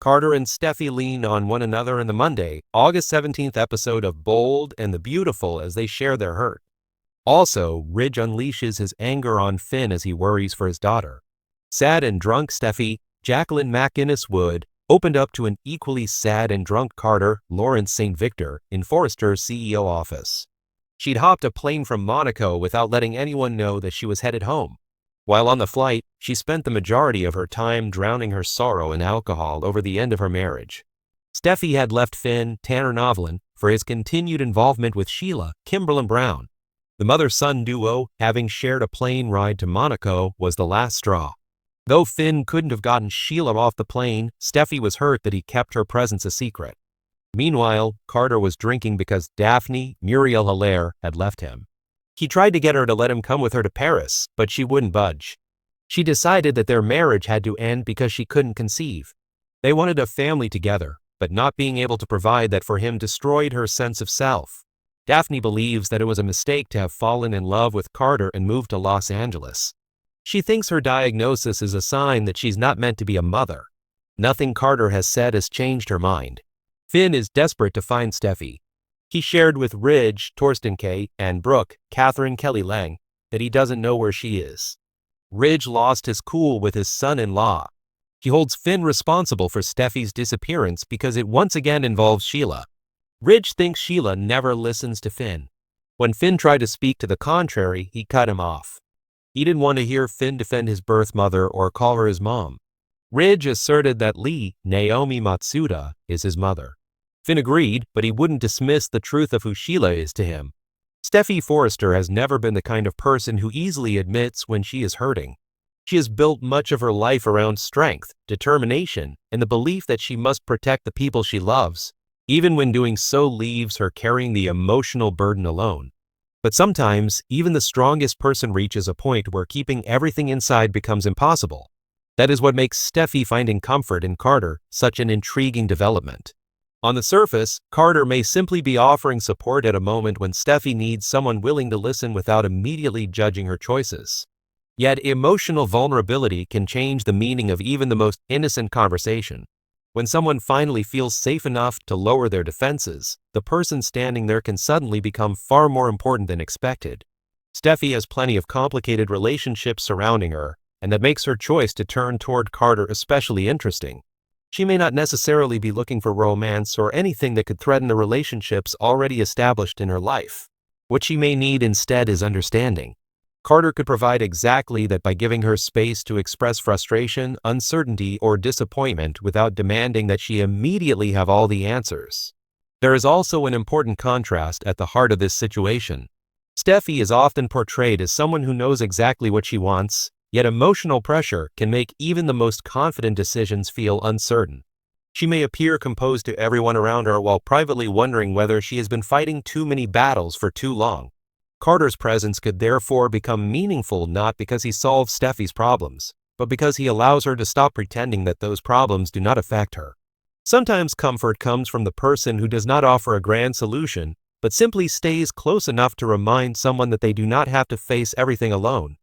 Carter and Steffy lean on one another in the Monday, August 17th episode of Bold and the Beautiful as they share their hurt. Also, Ridge unleashes his anger on Finn as he worries for his daughter. Sad and drunk Steffy, Jacqueline MacInnes Wood, opened up to an equally sad and drunk Carter, Lawrence St. Victor, in Forrester's CEO office. She'd hopped a plane from Monaco without letting anyone know that she was headed home. While on the flight, she spent the majority of her time drowning her sorrow in alcohol over the end of her marriage. Steffy had left Finn, Tanner Novlin, for his continued involvement with Sheila, Kimberlin Brown. The mother-son duo, having shared a plane ride to Monaco, was the last straw. Though Finn couldn't have gotten Sheila off the plane, Steffy was hurt that he kept her presence a secret. Meanwhile, Carter was drinking because Daphne, Muriel Hilaire, had left him. He tried to get her to let him come with her to Paris, but she wouldn't budge. She decided that their marriage had to end because she couldn't conceive. They wanted a family together, but not being able to provide that for him destroyed her sense of self. Daphne believes that it was a mistake to have fallen in love with Carter and moved to Los Angeles. She thinks her diagnosis is a sign that she's not meant to be a mother. Nothing Carter has said has changed her mind. Finn is desperate to find Steffy. He shared with Ridge, Torsten K., and Brooke, Catherine Kelly Lang, that he doesn't know where she is. Ridge lost his cool with his son-in-law. He holds Finn responsible for Steffy's disappearance because it once again involves Sheila. Ridge thinks Sheila never listens to Finn. When Finn tried to speak to the contrary, he cut him off. He didn't want to hear Finn defend his birth mother or call her his mom. Ridge asserted that Lee, Naomi Matsuda, is his mother. Finn agreed, but he wouldn't dismiss the truth of who Sheila is to him. Steffy Forrester has never been the kind of person who easily admits when she is hurting. She has built much of her life around strength, determination, and the belief that she must protect the people she loves, even when doing so leaves her carrying the emotional burden alone. But sometimes, even the strongest person reaches a point where keeping everything inside becomes impossible. That is what makes Steffy finding comfort in Carter such an intriguing development. On the surface, Carter may simply be offering support at a moment when Steffy needs someone willing to listen without immediately judging her choices. Yet emotional vulnerability can change the meaning of even the most innocent conversation. When someone finally feels safe enough to lower their defenses, the person standing there can suddenly become far more important than expected. Steffy has plenty of complicated relationships surrounding her, and that makes her choice to turn toward Carter especially interesting. She may not necessarily be looking for romance or anything that could threaten the relationships already established in her life. What she may need instead is understanding. Carter could provide exactly that by giving her space to express frustration, uncertainty, or disappointment without demanding that she immediately have all the answers. There is also an important contrast at the heart of this situation. Steffy is often portrayed as someone who knows exactly what she wants, yet emotional pressure can make even the most confident decisions feel uncertain. She may appear composed to everyone around her while privately wondering whether she has been fighting too many battles for too long. Carter's presence could therefore become meaningful not because he solves Steffy's problems, but because he allows her to stop pretending that those problems do not affect her. Sometimes comfort comes from the person who does not offer a grand solution, but simply stays close enough to remind someone that they do not have to face everything alone.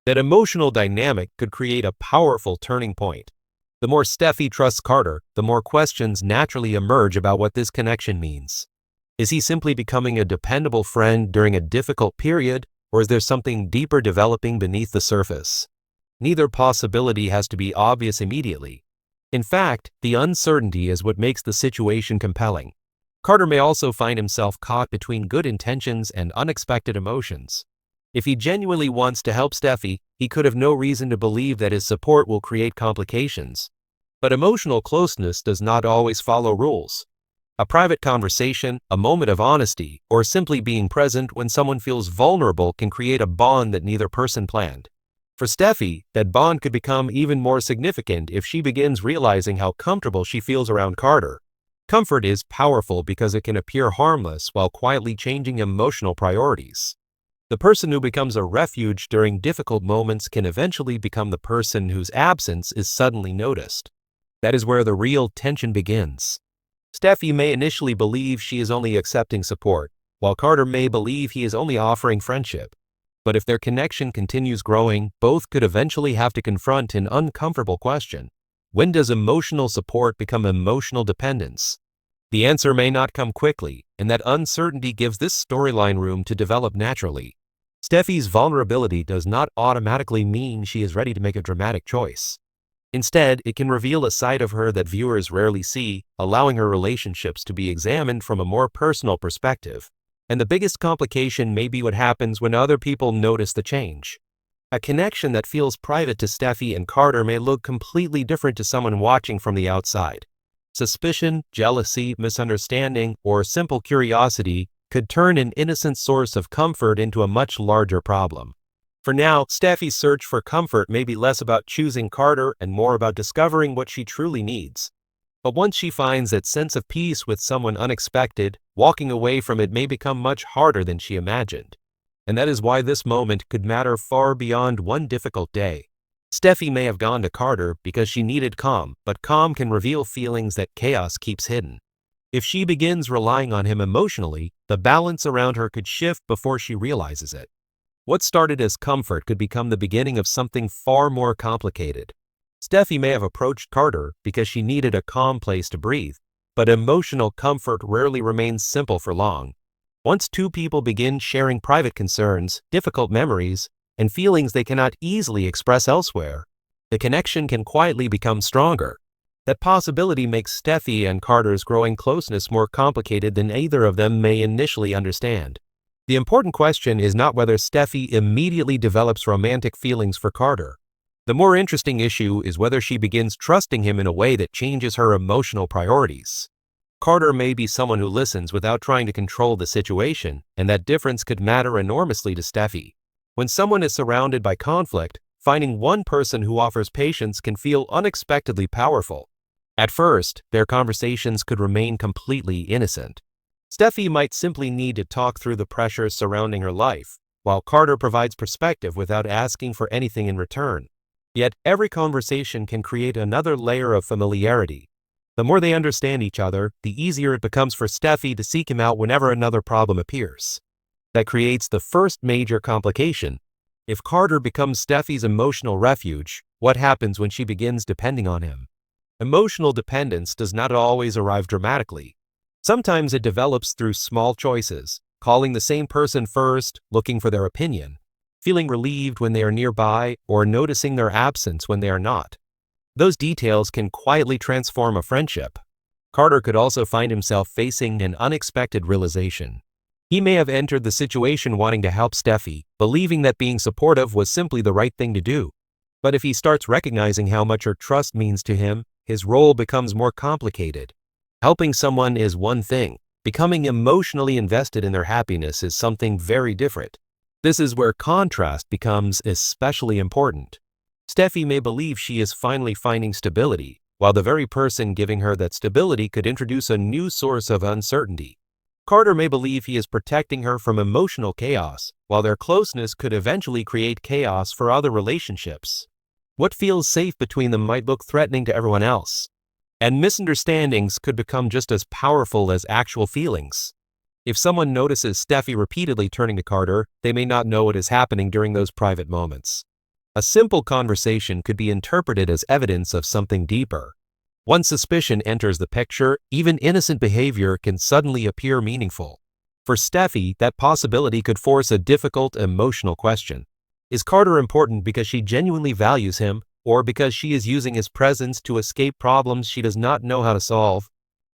That emotional dynamic could create a powerful turning point. The more Steffy trusts Carter, the more questions naturally emerge about what this connection means. Is he simply becoming a dependable friend during a difficult period, or is there something deeper developing beneath the surface? Neither possibility has to be obvious immediately. In fact, the uncertainty is what makes the situation compelling. Carter may also find himself caught between good intentions and unexpected emotions. If he genuinely wants to help Steffy, he could have no reason to believe that his support will create complications. But emotional closeness does not always follow rules. A private conversation, a moment of honesty, or simply being present when someone feels vulnerable can create a bond that neither person planned. For Steffy, that bond could become even more significant if she begins realizing how comfortable she feels around Carter. Comfort is powerful because it can appear harmless while quietly changing emotional priorities. The person who becomes a refuge during difficult moments can eventually become the person whose absence is suddenly noticed. That is where the real tension begins. Steffy may initially believe she is only accepting support, while Carter may believe he is only offering friendship. But if their connection continues growing, both could eventually have to confront an uncomfortable question. When does emotional support become emotional dependence? The answer may not come quickly, and that uncertainty gives this storyline room to develop naturally. Steffy's vulnerability does not automatically mean she is ready to make a dramatic choice. Instead, it can reveal a side of her that viewers rarely see, allowing her relationships to be examined from a more personal perspective. And the biggest complication may be what happens when other people notice the change. A connection that feels private to Steffy and Carter may look completely different to someone watching from the outside. Suspicion, jealousy, misunderstanding, or simple curiosity could turn an innocent source of comfort into a much larger problem. For now, Steffy's search for comfort may be less about choosing Carter and more about discovering what she truly needs. But once she finds that sense of peace with someone unexpected, walking away from it may become much harder than she imagined. And that is why this moment could matter far beyond one difficult day. Steffy may have gone to Carter because she needed calm, but calm can reveal feelings that chaos keeps hidden. If she begins relying on him emotionally, the balance around her could shift before she realizes it. What started as comfort could become the beginning of something far more complicated. Steffy may have approached Carter because she needed a calm place to breathe, but emotional comfort rarely remains simple for long. Once two people begin sharing private concerns, difficult memories, and feelings they cannot easily express elsewhere, the connection can quietly become stronger. That possibility makes Steffy and Carter's growing closeness more complicated than either of them may initially understand. The important question is not whether Steffy immediately develops romantic feelings for Carter. The more interesting issue is whether she begins trusting him in a way that changes her emotional priorities. Carter may be someone who listens without trying to control the situation, and that difference could matter enormously to Steffy. When someone is surrounded by conflict, finding one person who offers patience can feel unexpectedly powerful. At first, their conversations could remain completely innocent. Steffy might simply need to talk through the pressures surrounding her life, while Carter provides perspective without asking for anything in return. Yet every conversation can create another layer of familiarity. The more they understand each other, the easier it becomes for Steffy to seek him out whenever another problem appears. That creates the first major complication. If Carter becomes Steffy's emotional refuge, what happens when she begins depending on him? Emotional dependence does not always arrive dramatically. Sometimes it develops through small choices, calling the same person first, looking for their opinion, feeling relieved when they are nearby, or noticing their absence when they are not. Those details can quietly transform a friendship. Carter could also find himself facing an unexpected realization. He may have entered the situation wanting to help Steffy, believing that being supportive was simply the right thing to do. But if he starts recognizing how much her trust means to him, his role becomes more complicated. Helping someone is one thing. Becoming emotionally invested in their happiness is something very different. This is where contrast becomes especially important. Steffy may believe she is finally finding stability, while the very person giving her that stability could introduce a new source of uncertainty. Carter may believe he is protecting her from emotional chaos, while their closeness could eventually create chaos for other relationships. What feels safe between them might look threatening to everyone else. And misunderstandings could become just as powerful as actual feelings. If someone notices Steffy repeatedly turning to Carter, they may not know what is happening during those private moments. A simple conversation could be interpreted as evidence of something deeper. Once suspicion enters the picture, even innocent behavior can suddenly appear meaningful. For Steffy, that possibility could force a difficult emotional question. Is Carter important because she genuinely values him, or because she is using his presence to escape problems she does not know how to solve?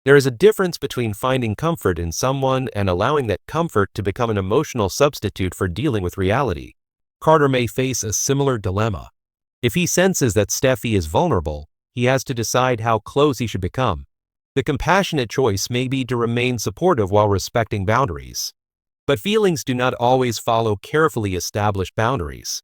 There is a difference between finding comfort in someone and allowing that comfort to become an emotional substitute for dealing with reality. Carter may face a similar dilemma. If he senses that Steffy is vulnerable, he has to decide how close he should become. The compassionate choice may be to remain supportive while respecting boundaries. But feelings do not always follow carefully established boundaries.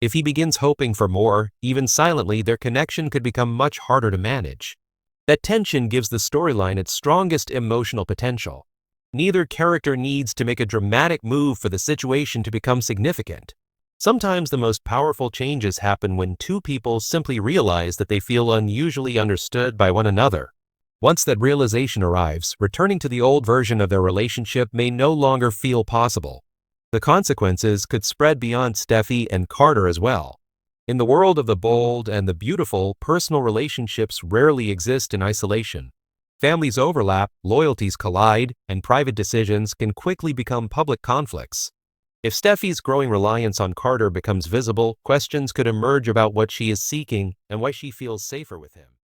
If he begins hoping for more, even silently, their connection could become much harder to manage. That tension gives the storyline its strongest emotional potential. Neither character needs to make a dramatic move for the situation to become significant. Sometimes the most powerful changes happen when two people simply realize that they feel unusually understood by one another. Once that realization arrives, returning to the old version of their relationship may no longer feel possible. The consequences could spread beyond Steffy and Carter as well. In the world of the bold and the beautiful, personal relationships rarely exist in isolation. Families overlap, loyalties collide, and private decisions can quickly become public conflicts. If Steffi's growing reliance on Carter becomes visible, questions could emerge about what she is seeking and why she feels safer with him.